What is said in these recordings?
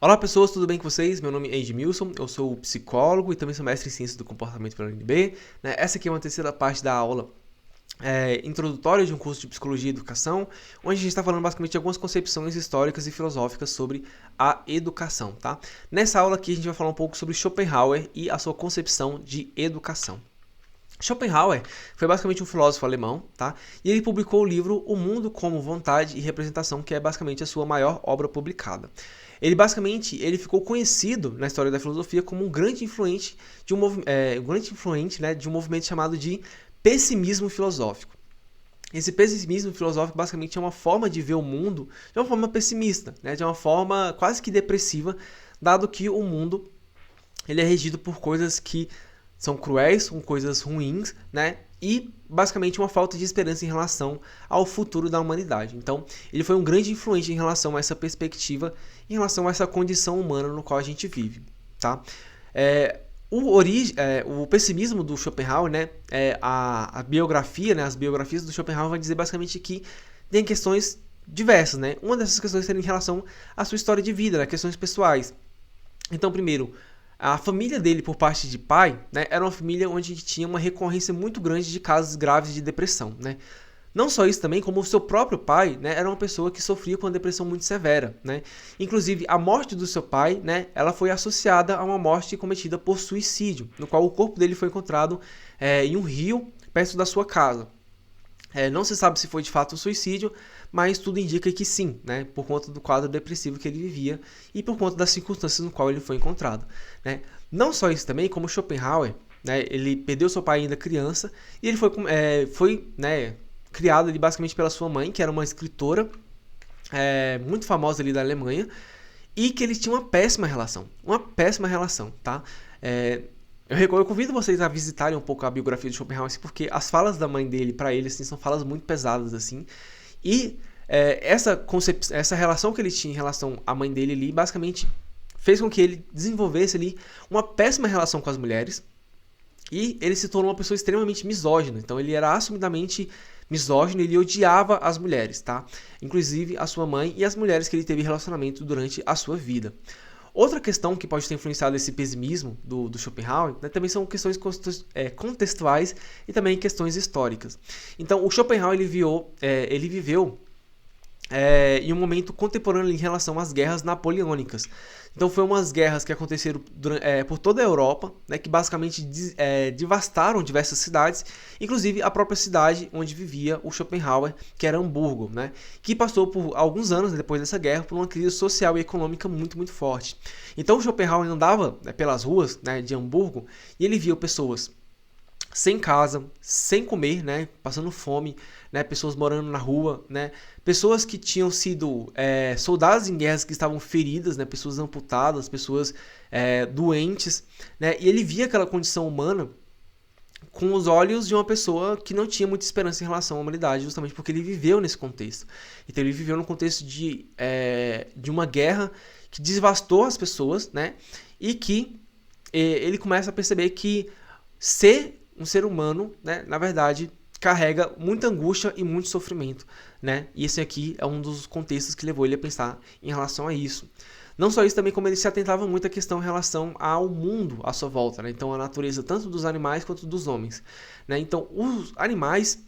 Olá pessoas, tudo bem com vocês? Meu nome é Edmilson, eu sou psicólogo e também sou mestre em Ciências do Comportamento pela UNB. Essa aqui é uma terceira parte da aula introdutória de um curso de Psicologia e Educação, onde a gente está falando basicamente de algumas concepções históricas e filosóficas sobre a educação, tá? Nessa aula aqui a gente vai falar um pouco sobre Schopenhauer e a sua concepção de educação. Schopenhauer foi basicamente um filósofo alemão, tá? E ele publicou o livro O Mundo como Vontade e Representação, que é basicamente a sua maior obra publicada. Ele ficou conhecido na história da filosofia como um grande influente de um movimento chamado de pessimismo filosófico. Esse pessimismo filosófico basicamente é uma forma de ver o mundo de uma forma pessimista, né? De uma forma quase que depressiva, dado que o mundo ele é regido por coisas que são cruéis, são coisas ruins, né? E basicamente uma falta de esperança em relação ao futuro da humanidade. Então, ele foi um grande influente em relação a essa perspectiva, em relação a essa condição humana no qual a gente vive, tá? O pessimismo do Schopenhauer, né? A biografia, né? As biografias do Schopenhauer vão dizer basicamente que tem questões diversas, né? Uma dessas questões seria em relação à sua história de vida, né? Questões pessoais. Então, primeiro, a família dele, por parte de pai, né, era uma família onde tinha uma recorrência muito grande de casos graves de depressão, né? Não só isso também, como o seu próprio pai, né, era uma pessoa que sofria com uma depressão muito severa, né? Inclusive, a morte do seu pai, né, ela foi associada a uma morte cometida por suicídio, no qual o corpo dele foi encontrado em um rio perto da sua casa. Não se sabe se foi de fato um suicídio, mas tudo indica que sim, né, por conta do quadro depressivo que ele vivia e por conta das circunstâncias no qual ele foi encontrado, né. Não só isso também, como Schopenhauer, né, ele perdeu seu pai ainda criança e ele foi criado ali basicamente pela sua mãe, que era uma escritora muito famosa ali da Alemanha, e que eles tinham uma péssima relação, tá? Eu convido vocês a visitarem um pouco a biografia de Schopenhauer, assim, porque as falas da mãe dele para ele assim, são falas muito pesadas, assim. E essa relação que ele tinha em relação à mãe dele ali, basicamente fez com que ele desenvolvesse ali uma péssima relação com as mulheres. E ele se tornou uma pessoa extremamente misógina. Então ele era assumidamente misógino e ele odiava as mulheres, tá? Inclusive a sua mãe e as mulheres que ele teve relacionamento durante a sua vida. Outra questão que pode ter influenciado esse pessimismo do Schopenhauer, né, também são questões contextuais e também questões históricas. Então, o Schopenhauer ele viveu em um momento contemporâneo em relação às guerras napoleônicas. Então, foram umas guerras que aconteceram por toda a Europa, né, que basicamente devastaram diversas cidades, inclusive a própria cidade onde vivia o Schopenhauer, que era Hamburgo, né, que passou por alguns anos depois dessa guerra por uma crise social e econômica muito, muito forte. Então, o Schopenhauer andava pelas ruas, né, de Hamburgo e ele via pessoas sem casa, sem comer, né, passando fome, né, pessoas morando na rua, né, pessoas que tinham sido soldados em guerras que estavam feridas, né, pessoas amputadas, pessoas doentes, né, e ele via aquela condição humana com os olhos de uma pessoa que não tinha muita esperança em relação à humanidade, justamente porque ele viveu nesse contexto. Então ele viveu no contexto de uma guerra que devastou as pessoas, né, e que ele começa a perceber que ser um ser humano, né, na verdade, carrega muita angústia e muito sofrimento, né? E esse aqui é um dos contextos que levou ele a pensar em relação a isso. Não só isso, também como ele se atentava muito à questão em relação ao mundo à sua volta, né? Então a natureza tanto dos animais quanto dos homens, né? Então os animais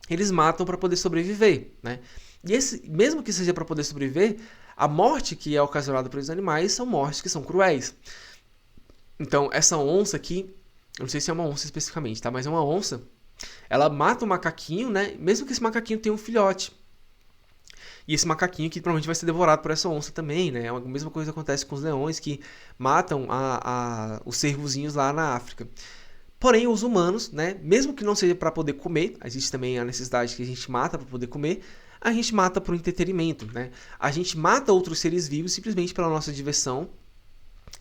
eles matam para poder sobreviver, né? E mesmo que seja para poder sobreviver, a morte que é ocasionada pelos animais são mortes que são cruéis. Então essa onça aqui, eu não sei se é uma onça especificamente, tá? Mas é uma onça. Ela mata um macaquinho, né? Mesmo que esse macaquinho tenha um filhote. E esse macaquinho que provavelmente vai ser devorado por essa onça também, né? A mesma coisa acontece com os leões que matam os cervozinhos lá na África. Porém, os humanos, né? Mesmo que não seja para poder comer, existe também a necessidade que a gente mata para poder comer, a gente mata por entretenimento, né? A gente mata outros seres vivos simplesmente pela nossa diversão.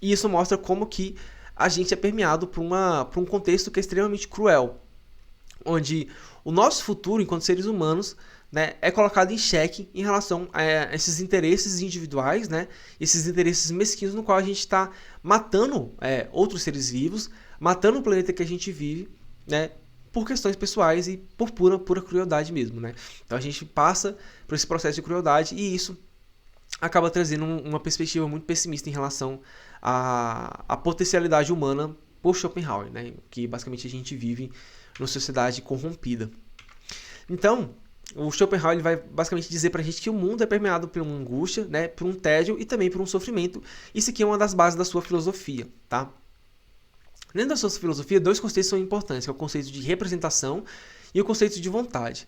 E isso mostra como que a gente é permeado por um contexto que é extremamente cruel, onde o nosso futuro enquanto seres humanos, né, é colocado em xeque em relação a esses interesses individuais, né, esses interesses mesquinhos no qual a gente está matando outros seres vivos, matando o planeta que a gente vive, né, por questões pessoais e por pura crueldade mesmo, né. Então a gente passa por esse processo de crueldade e isso acaba trazendo uma perspectiva muito pessimista em relação à potencialidade humana por Schopenhauer, né? Que basicamente a gente vive numa sociedade corrompida. Então, o Schopenhauer ele vai basicamente dizer pra gente que o mundo é permeado por uma angústia, né, por um tédio e também por um sofrimento. Isso aqui é uma das bases da sua filosofia, tá? Dentro da sua filosofia, dois conceitos são importantes, que é o conceito de representação e o conceito de vontade.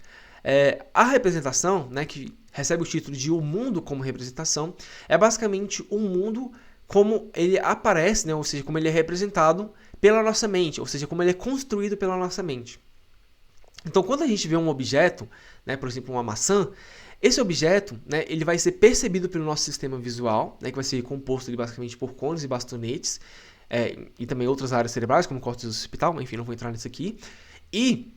A representação, né, que recebe o título de o mundo como representação, é basicamente o mundo como ele aparece, né, ou seja, como ele é representado pela nossa mente, ou seja, como ele é construído pela nossa mente. Então, quando a gente vê um objeto, né, por exemplo, uma maçã, esse objeto, né, ele vai ser percebido pelo nosso sistema visual, né, que vai ser composto basicamente por cones e bastonetes, e também outras áreas cerebrais, como o córtex occipital, enfim, não vou entrar nisso aqui. E,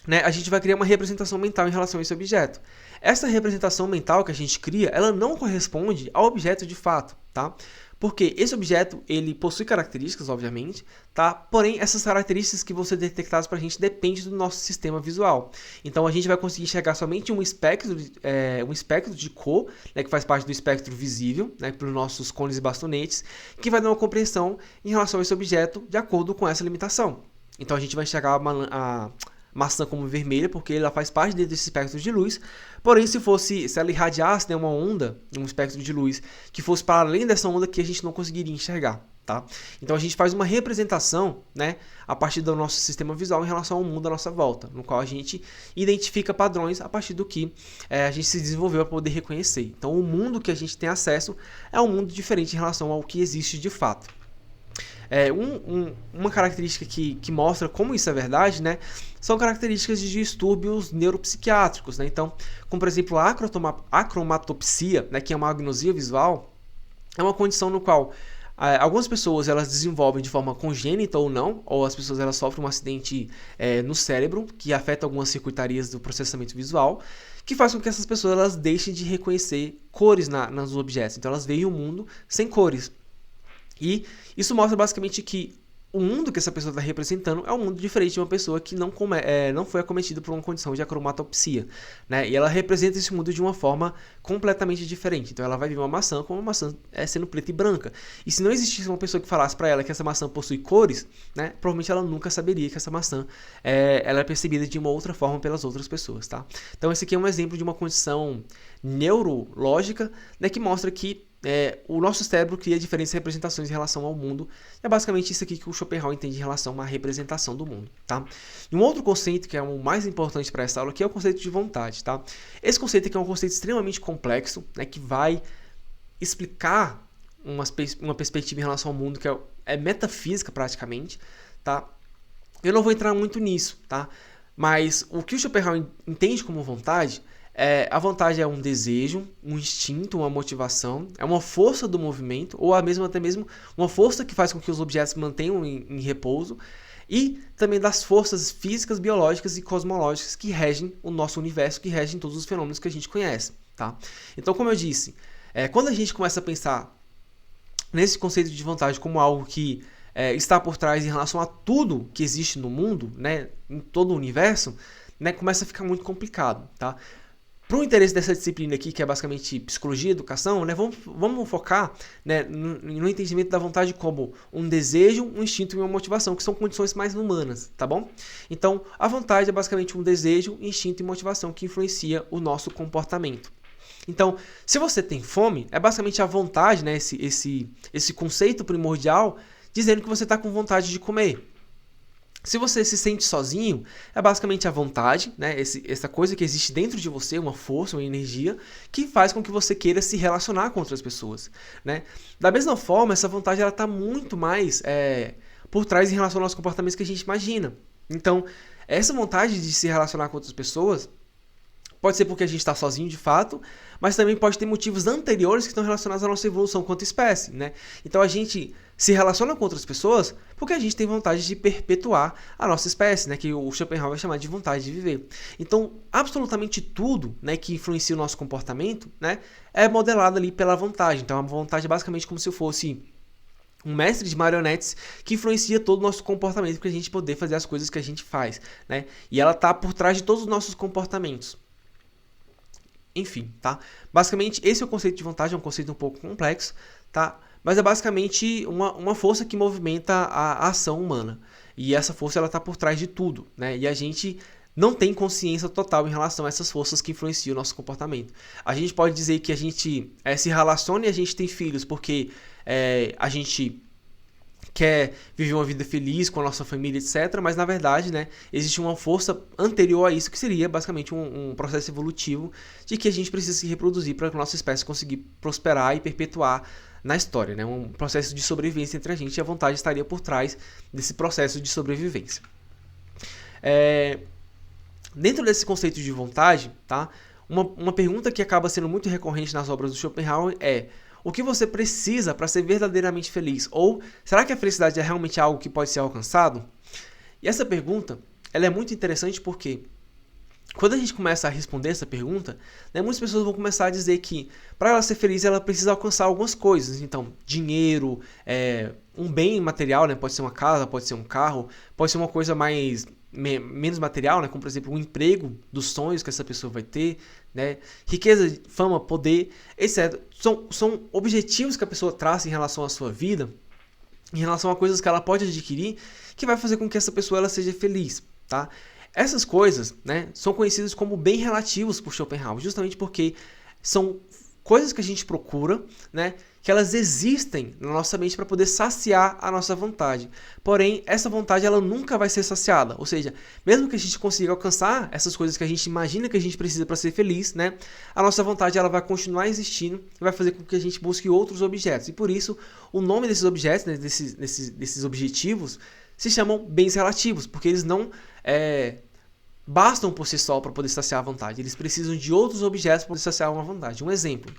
né, a gente vai criar uma representação mental em relação a esse objeto. Essa representação mental que a gente cria, ela não corresponde ao objeto de fato, tá? Porque esse objeto, ele possui características, obviamente, tá? Porém, essas características que vão ser detectadas para a gente dependem do nosso sistema visual. Então, a gente vai conseguir enxergar somente um espectro de cor, né, que faz parte do espectro visível, né, pelos nossos cones e bastonetes, que vai dar uma compreensão em relação a esse objeto de acordo com essa limitação. Então, a gente vai enxergar a maçã como vermelha, porque ela faz parte desse espectro de luz. Porém, se ela irradiasse, né, uma onda, um espectro de luz, que fosse para além dessa onda, que a gente não conseguiria enxergar, tá? Então a gente faz uma representação, né, a partir do nosso sistema visual em relação ao mundo à nossa volta, no qual a gente identifica padrões a partir do que a gente se desenvolveu para poder reconhecer. Então o mundo que a gente tem acesso é um mundo diferente em relação ao que existe de fato. Uma característica que mostra como isso é verdade, né, são características de distúrbios neuropsiquiátricos, né? Então, como por exemplo a acromatopsia, né, que é uma agnosia visual, é uma condição no qual algumas pessoas elas desenvolvem de forma congênita ou não, ou as pessoas elas sofrem um acidente no cérebro que afeta algumas circuitarias do processamento visual, que faz com que essas pessoas elas deixem de reconhecer cores nos objetos. Então elas veem o mundo sem cores. E isso mostra basicamente que o mundo que essa pessoa está representando é um mundo diferente de uma pessoa que não foi acometida por uma condição de acromatopsia, né? E ela representa esse mundo de uma forma completamente diferente. Então ela vai ver uma maçã como uma maçã sendo preta e branca. E se não existisse uma pessoa que falasse para ela que essa maçã possui cores, né, provavelmente ela nunca saberia que essa maçã ela é percebida de uma outra forma pelas outras pessoas, tá? Então esse aqui é um exemplo de uma condição neurológica, né, que mostra que o nosso cérebro cria diferentes representações em relação ao mundo. É basicamente isso aqui que o Schopenhauer entende em relação a uma representação do mundo, tá? E um outro conceito que é o mais importante para essa aula aqui é o conceito de vontade, tá? Esse conceito aqui é um conceito extremamente complexo, né, que vai explicar uma perspectiva em relação ao mundo que é metafísica praticamente, tá? Eu não vou entrar muito nisso, tá? Mas o que o Schopenhauer entende como vontade a vontade é um desejo, um instinto, uma motivação, é uma força do movimento, ou até mesmo uma força que faz com que os objetos se mantenham em repouso, e também das forças físicas, biológicas e cosmológicas que regem o nosso universo, que regem todos os fenômenos que a gente conhece, tá? Então, como eu disse, quando a gente começa a pensar nesse conceito de vontade como algo que está por trás em relação a tudo que existe no mundo, né, em todo o universo, né, começa a ficar muito complicado, tá? Para o interesse dessa disciplina aqui, que é basicamente psicologia e educação, né, vamos focar, né, no entendimento da vontade como um desejo, um instinto e uma motivação, que são condições mais humanas, tá bom? Então, a vontade é basicamente um desejo, instinto e motivação que influencia o nosso comportamento. Então, se você tem fome, é basicamente a vontade, né, esse conceito primordial, dizendo que você está com vontade de comer. Se você se sente sozinho, é basicamente a vontade, né? Essa coisa que existe dentro de você, uma força, uma energia, que faz com que você queira se relacionar com outras pessoas, né? Da mesma forma, essa vontade está muito mais por trás em relação aos nossos comportamentos que a gente imagina. Então, essa vontade de se relacionar com outras pessoas pode ser porque a gente está sozinho de fato, mas também pode ter motivos anteriores que estão relacionados à nossa evolução quanto espécie, né? Então a gente se relaciona com outras pessoas porque a gente tem vontade de perpetuar a nossa espécie, né? Que o Schopenhauer vai chamar de vontade de viver. Então, absolutamente tudo, né, que influencia o nosso comportamento, né, é modelado ali pela vontade. Então, a vontade é basicamente como se fosse um mestre de marionetes que influencia todo o nosso comportamento para a gente poder fazer as coisas que a gente faz, né? E ela está por trás de todos os nossos comportamentos. enfim, tá? Basicamente, esse é o conceito de vontade, é um conceito um pouco complexo, tá? Mas é basicamente uma força que movimenta a ação humana. E essa força, ela tá por trás de tudo, né? E a gente não tem consciência total em relação a essas forças que influenciam o nosso comportamento. A gente pode dizer que a gente se relaciona e a gente tem filhos porque a gente quer viver uma vida feliz com a nossa família, etc. Mas, na verdade, né, existe uma força anterior a isso, que seria basicamente um processo evolutivo de que a gente precisa se reproduzir para que a nossa espécie conseguir prosperar e perpetuar na história. Né? Um processo de sobrevivência entre a gente, e a vontade estaria por trás desse processo de sobrevivência. Dentro desse conceito de vontade, tá? Uma pergunta que acaba sendo muito recorrente nas obras do Schopenhauer é: o que você precisa para ser verdadeiramente feliz? Ou será que a felicidade é realmente algo que pode ser alcançado? E essa pergunta, ela é muito interessante porque quando a gente começa a responder essa pergunta, né, muitas pessoas vão começar a dizer que para ela ser feliz ela precisa alcançar algumas coisas. Então, dinheiro, um bem material, né, pode ser uma casa, pode ser um carro, pode ser uma coisa menos material, né, como por exemplo um emprego dos sonhos que essa pessoa vai ter, né, riqueza, fama, poder, etc. São objetivos que a pessoa traça em relação à sua vida, em relação a coisas que ela pode adquirir, que vai fazer com que essa pessoa ela seja feliz, tá? Essas coisas, né, são conhecidas como bem relativos por Schopenhauer, justamente porque são coisas que a gente procura, né, que elas existem na nossa mente para poder saciar a nossa vontade. Porém, essa vontade ela nunca vai ser saciada. Ou seja, mesmo que a gente consiga alcançar essas coisas que a gente imagina que a gente precisa para ser feliz, né, a nossa vontade ela vai continuar existindo e vai fazer com que a gente busque outros objetos. E por isso, o nome desses objetos, né, desses objetivos, se chamam bens relativos, porque eles não bastam por si só para poder saciar a vontade. Eles precisam de outros objetos para poder saciar uma vontade. Um exemplo.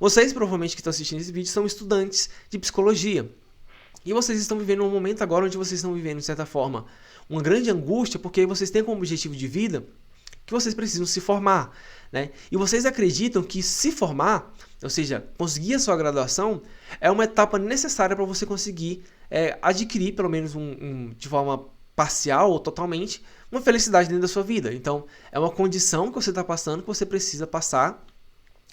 Vocês, provavelmente, que estão assistindo esse vídeo, são estudantes de psicologia. E vocês estão vivendo um momento agora onde vocês estão vivendo, de certa forma, uma grande angústia, porque vocês têm como objetivo de vida que vocês precisam se formar, né? E vocês acreditam que se formar, ou seja, conseguir a sua graduação, é uma etapa necessária para você conseguir adquirir, pelo menos de forma parcial ou totalmente, uma felicidade dentro da sua vida. Então, é uma condição que você está passando, que você precisa passar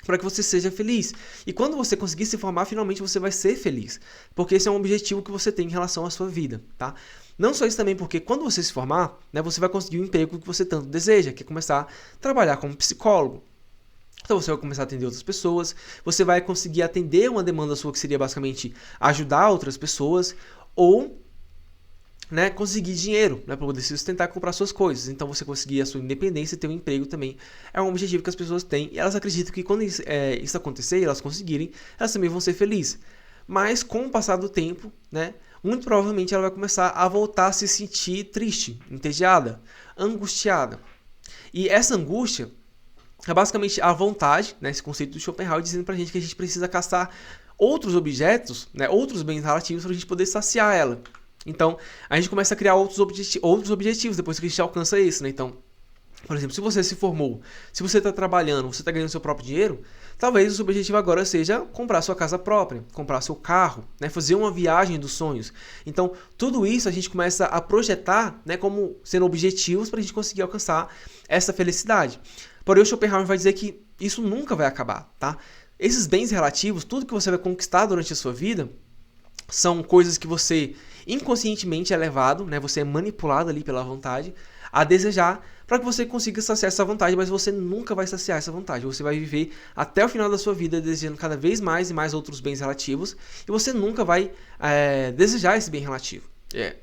para que você seja feliz. E quando você conseguir se formar, finalmente você vai ser feliz. Porque esse é um objetivo que você tem em relação à sua vida, tá? Não só isso também, porque quando você se formar, né, você vai conseguir o emprego que você tanto deseja, que é começar a trabalhar como psicólogo. Então você vai começar a atender outras pessoas, você vai conseguir atender uma demanda sua que seria basicamente ajudar outras pessoas, ou né, conseguir dinheiro, né, para poder se sustentar e comprar suas coisas. Então você conseguir a sua independência e ter um emprego também é um objetivo que as pessoas têm, e elas acreditam que quando isso acontecer e elas conseguirem, elas também vão ser felizes. Mas com o passar do tempo, né, muito provavelmente ela vai começar a voltar a se sentir triste, entediada, angustiada. E essa angústia é basicamente a vontade, né, esse conceito do Schopenhauer, dizendo pra gente que a gente precisa caçar outros objetos, né, outros bens relativos para a gente poder saciar ela. Então, a gente começa a criar outros objetivos depois que a gente alcança isso, né? Então, por exemplo, se você se formou, se você está trabalhando, você está ganhando seu próprio dinheiro, talvez o seu objetivo agora seja comprar sua casa própria, comprar seu carro, né? Fazer uma viagem dos sonhos. Então, tudo isso a gente começa a projetar, né, como sendo objetivos para a gente conseguir alcançar essa felicidade. Porém, o Schopenhauer vai dizer que isso nunca vai acabar, tá? Esses bens relativos, tudo que você vai conquistar durante a sua vida, são coisas que você inconscientemente é levado, né? Você é manipulado ali pela vontade a desejar para que você consiga saciar essa vontade, mas você nunca vai saciar essa vontade. Você vai viver até o final da sua vida desejando cada vez mais e mais outros bens relativos e você nunca vai desejar esse bem relativo.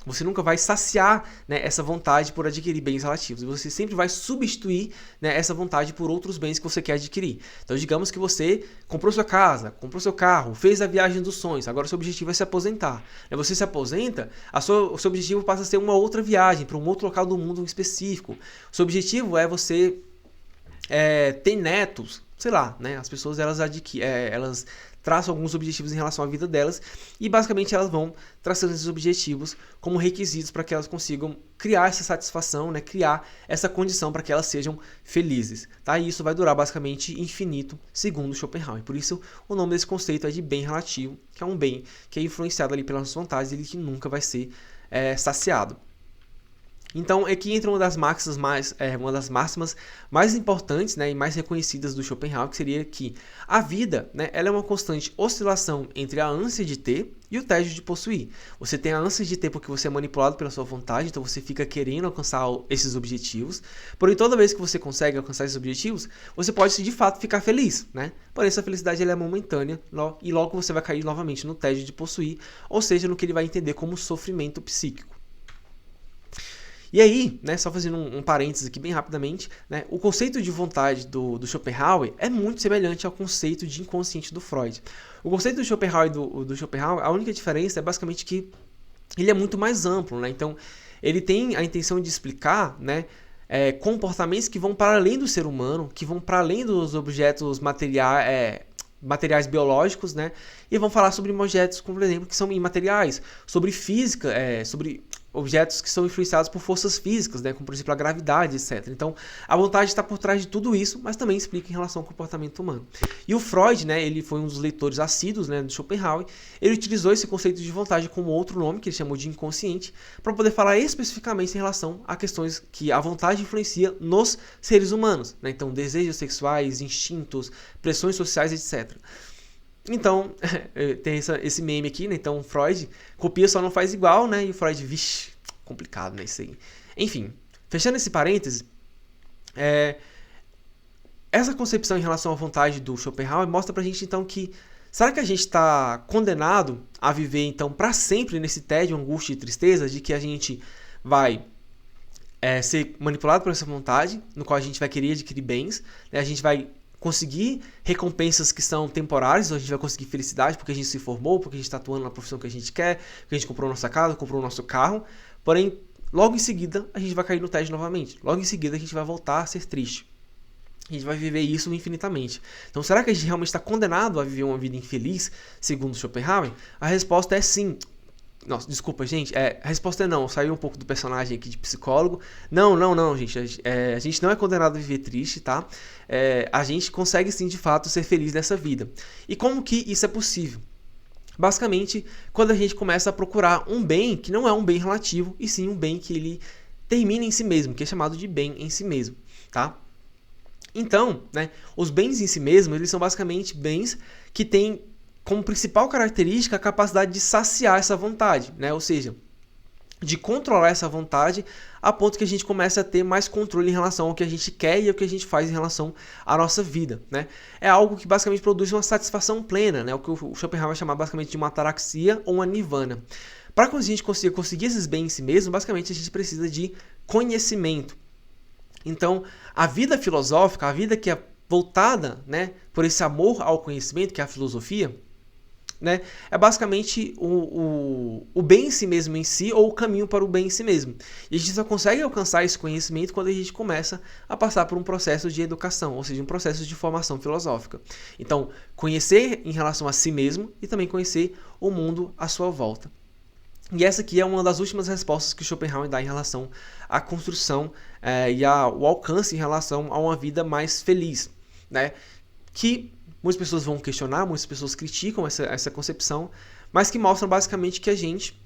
Você nunca vai saciar, né, essa vontade por adquirir bens relativos. Você sempre vai substituir, né, essa vontade por outros bens que você quer adquirir. Então, digamos que você comprou sua casa, comprou seu carro, fez a viagem dos sonhos. Agora, o seu objetivo é se aposentar. Você se aposenta, o seu objetivo passa a ser uma outra viagem para um outro local do mundo específico. O seu objetivo é você ter netos, sei lá, né? As pessoas elas traçam alguns objetivos em relação à vida delas e basicamente elas vão traçando esses objetivos como requisitos para que elas consigam criar essa satisfação, né? Criar essa condição para que elas sejam felizes, tá? E isso vai durar basicamente infinito, segundo Schopenhauer. Por isso o nome desse conceito é de bem relativo, que é um bem que é influenciado ali pelas nossas vontades e ele que nunca vai ser saciado. Então, aqui entra uma das máximas mais importantes, né, e mais reconhecidas do Schopenhauer, que seria que a vida, né, ela é uma constante oscilação entre a ânsia de ter e o tédio de possuir. Você tem a ânsia de ter porque você é manipulado pela sua vontade, então você fica querendo alcançar esses objetivos. Porém, toda vez que você consegue alcançar esses objetivos, você pode de fato ficar feliz, né? Porém, essa felicidade ela é momentânea e logo você vai cair novamente no tédio de possuir, ou seja, no que ele vai entender como sofrimento psíquico. E aí, né, só fazendo um parênteses aqui bem rapidamente, né, o conceito de vontade do Schopenhauer é muito semelhante ao conceito de inconsciente do Freud. O conceito do Schopenhauer do Schopenhauer, a única diferença é basicamente que ele é muito mais amplo, né? Então, ele tem a intenção de explicar, né, comportamentos que vão para além do ser humano, que vão para além dos objetos materiais biológicos, né? E vão falar sobre objetos, como por exemplo, que são imateriais, sobre física, sobre objetos que são influenciados por forças físicas, né? Como por exemplo a gravidade, etc. Então, a vontade está por trás de tudo isso, mas também explica em relação ao comportamento humano. E o Freud, né? Ele foi um dos leitores assíduos, né, do Schopenhauer. Ele utilizou esse conceito de vontade como outro nome, que ele chamou de inconsciente, para poder falar especificamente em relação a questões que a vontade influencia nos seres humanos, né? Então, desejos sexuais, instintos, pressões sociais, etc. Então, tem esse meme aqui, né? Então, Freud copia, só não faz igual, né? E o Freud, vixe, complicado, né? Isso aí. Enfim, fechando esse parêntese, essa concepção em relação à vontade do Schopenhauer mostra pra gente, então, que será que a gente está condenado a viver, então, para sempre nesse tédio, angústia e tristeza de que a gente vai ser manipulado por essa vontade, no qual a gente vai querer adquirir bens, né? A gente vai conseguir recompensas que são temporárias, ou a gente vai conseguir felicidade porque a gente se formou, porque a gente está atuando na profissão que a gente quer, porque a gente comprou nossa casa, comprou nosso carro, porém, logo em seguida, a gente vai cair no tédio novamente. Logo em seguida, a gente vai voltar a ser triste. A gente vai viver isso infinitamente. Então, será que a gente realmente está condenado a viver uma vida infeliz, segundo Schopenhauer? A resposta é sim. Nossa, desculpa, gente. A resposta é não. Saiu um pouco do personagem aqui de psicólogo. Não, gente. A gente não é condenado a viver triste, tá? A gente consegue sim, de fato, ser feliz nessa vida. E como que isso é possível? Basicamente, quando a gente começa a procurar um bem que não é um bem relativo, e sim um bem que ele termina em si mesmo, que é chamado de bem em si mesmo, tá? Então, né, os bens em si mesmo, eles são basicamente bens que têm como principal característica a capacidade de saciar essa vontade, né? Ou seja, de controlar essa vontade a ponto que a gente comece a ter mais controle em relação ao que a gente quer e ao que a gente faz em relação à nossa vida, né? É algo que basicamente produz uma satisfação plena, né? O que o Schopenhauer vai chamar basicamente de uma ataraxia ou uma nirvana. Para que a gente consiga conseguir esses bens em si mesmo, basicamente a gente precisa de conhecimento. Então, a vida filosófica, a vida que é voltada, né, por esse amor ao conhecimento, que é a filosofia, né, é basicamente o bem em si mesmo em si, ou o caminho para o bem em si mesmo. E a gente só consegue alcançar esse conhecimento quando a gente começa a passar por um processo de educação, ou seja, um processo de formação filosófica. Então, conhecer em relação a si mesmo e também conhecer o mundo à sua volta. E essa aqui é uma das últimas respostas que Schopenhauer dá em relação à construção e ao alcance em relação a uma vida mais feliz, né? Que muitas pessoas vão questionar, muitas pessoas criticam essa concepção, mas que mostram basicamente que a gente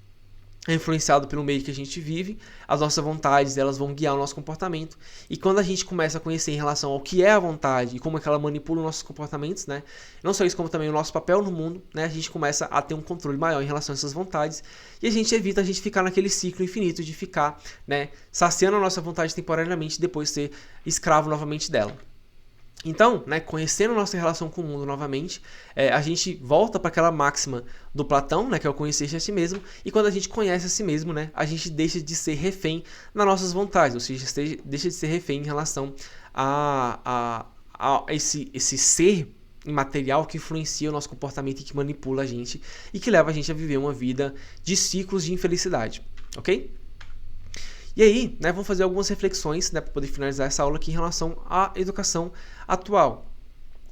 é influenciado pelo meio que a gente vive, as nossas vontades elas vão guiar o nosso comportamento, e quando a gente começa a conhecer em relação ao que é a vontade e como é que ela manipula os nossos comportamentos, né, não só isso, como também o nosso papel no mundo, né, a gente começa a ter um controle maior em relação a essas vontades, e a gente evita a gente ficar naquele ciclo infinito de ficar, né, saciando a nossa vontade temporariamente e depois ser escravo novamente dela. Então, né, conhecendo nossa relação com o mundo novamente, a gente volta para aquela máxima do Platão, né, que é o conhecer-se a si mesmo, e quando a gente conhece a si mesmo, né, a gente deixa de ser refém nas nossas vontades, ou seja, deixa de ser refém em relação a esse ser imaterial que influencia o nosso comportamento e que manipula a gente e que leva a gente a viver uma vida de ciclos de infelicidade, ok? E aí, né, vamos fazer algumas reflexões, né, para poder finalizar essa aula aqui em relação à educação atual.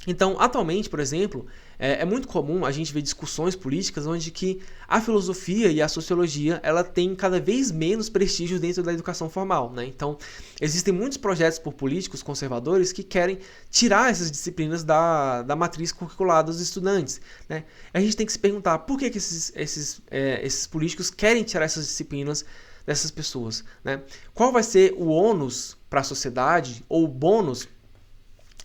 Então, atualmente, por exemplo, é muito comum a gente ver discussões políticas onde que a filosofia e a sociologia ela tem cada vez menos prestígio dentro da educação formal, né? Então, existem muitos projetos por políticos conservadores que querem tirar essas disciplinas da matriz curricular dos estudantes, né? A gente tem que se perguntar por que esses políticos querem tirar essas disciplinas dessas pessoas, né? Qual vai ser o ônus para a sociedade ou o bônus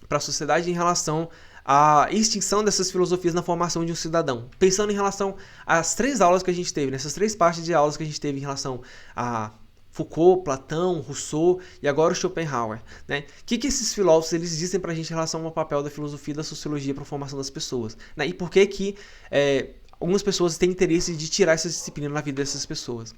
para a sociedade em relação à extinção dessas filosofias na formação de um cidadão? Pensando em relação às 3 aulas que a gente teve, nessas 3 partes de aulas que a gente teve em relação a Foucault, Platão, Rousseau e agora o Schopenhauer, né? O que esses filósofos eles dizem para a gente em relação ao papel da filosofia e da sociologia para a formação das pessoas, né? E por que algumas pessoas têm interesse de tirar essa disciplina na vida dessas pessoas?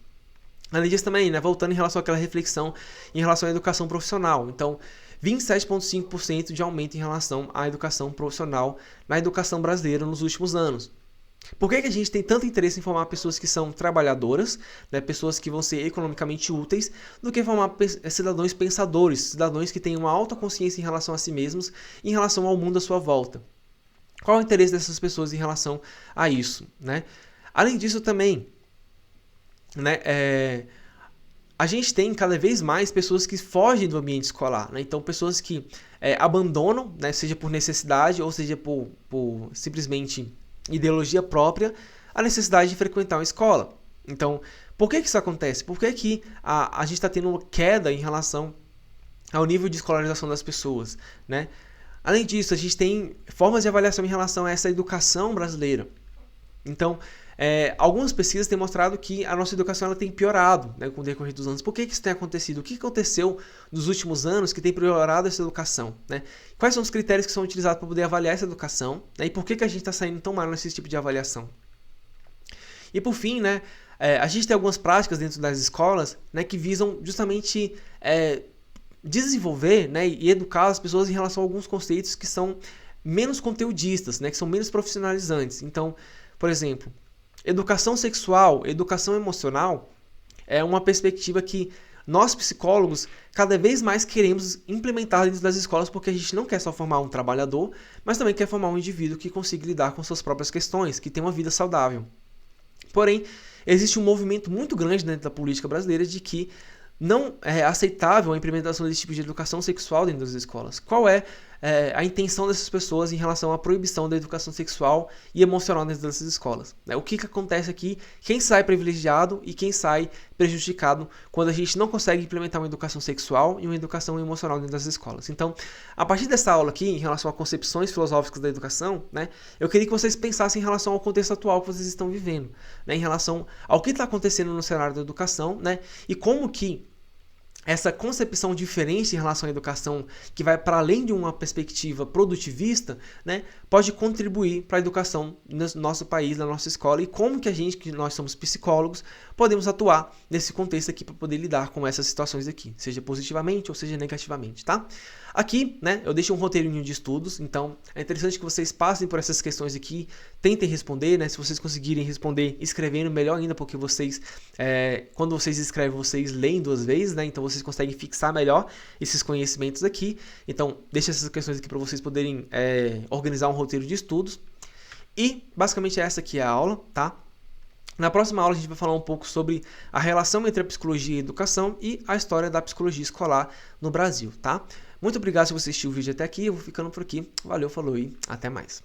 Além disso também, né, voltando em relação àquela reflexão em relação à educação profissional. Então, 27,5% de aumento em relação à educação profissional na educação brasileira nos últimos anos. Por que a gente tem tanto interesse em formar pessoas que são trabalhadoras, né, pessoas que vão ser economicamente úteis, do que formar cidadãos pensadores, cidadãos que têm uma alta consciência em relação a si mesmos e em relação ao mundo à sua volta? Qual é o interesse dessas pessoas em relação a isso, né? Além disso também, né, a gente tem cada vez mais pessoas que fogem do ambiente escolar, né? Então pessoas que abandonam, né, seja por necessidade ou seja por simplesmente ideologia própria, a necessidade de frequentar uma escola. Então, por que isso acontece? Por que a gente está tendo uma queda em relação ao nível de escolarização das pessoas, né? Além disso, a gente tem formas de avaliação em relação a essa educação brasileira. Então, algumas pesquisas têm mostrado que a nossa educação ela tem piorado, né, com o decorrer dos anos. Por que isso tem acontecido? O que aconteceu nos últimos anos que tem piorado essa educação, né? Quais são os critérios que são utilizados para poder avaliar essa educação, né? E por que a gente está saindo tão mal nesse tipo de avaliação? E por fim, né, a gente tem algumas práticas dentro das escolas, né, que visam justamente desenvolver, né, e educar as pessoas em relação a alguns conceitos que são menos conteudistas, né, que são menos profissionalizantes. Então, por exemplo, educação sexual, educação emocional é uma perspectiva que nós psicólogos cada vez mais queremos implementar dentro das escolas, porque a gente não quer só formar um trabalhador, mas também quer formar um indivíduo que consiga lidar com suas próprias questões, que tenha uma vida saudável. Porém, existe um movimento muito grande dentro da política brasileira de que não é aceitável a implementação desse tipo de educação sexual dentro das escolas. Qual é a intenção dessas pessoas em relação à proibição da educação sexual e emocional dentro dessas escolas? O que acontece aqui? Quem sai privilegiado e quem sai prejudicado quando a gente não consegue implementar uma educação sexual e uma educação emocional dentro das escolas? Então, a partir dessa aula aqui, em relação a concepções filosóficas da educação, né, eu queria que vocês pensassem em relação ao contexto atual que vocês estão vivendo, né, em relação ao que está acontecendo no cenário da educação, né, e como que essa concepção diferente em relação à educação, que vai para além de uma perspectiva produtivista, né, pode contribuir para a educação no nosso país, na nossa escola, e como que a gente, que nós somos psicólogos, podemos atuar nesse contexto aqui para poder lidar com essas situações aqui, seja positivamente ou seja negativamente, tá? Aqui, né, eu deixo um roteirinho de estudos, então é interessante que vocês passem por essas questões aqui, tentem responder, né, se vocês conseguirem responder escrevendo, melhor ainda, porque vocês, quando vocês escrevem, vocês leem 2 vezes, né, então vocês conseguem fixar melhor esses conhecimentos aqui. Então, deixo essas questões aqui para vocês poderem organizar um roteiro de estudos. E, basicamente, essa aqui é a aula, tá? Na próxima aula a gente vai falar um pouco sobre a relação entre a psicologia e a educação e a história da psicologia escolar no Brasil, tá? Muito obrigado se você assistiu o vídeo até aqui, eu vou ficando por aqui. Valeu, falou e até mais.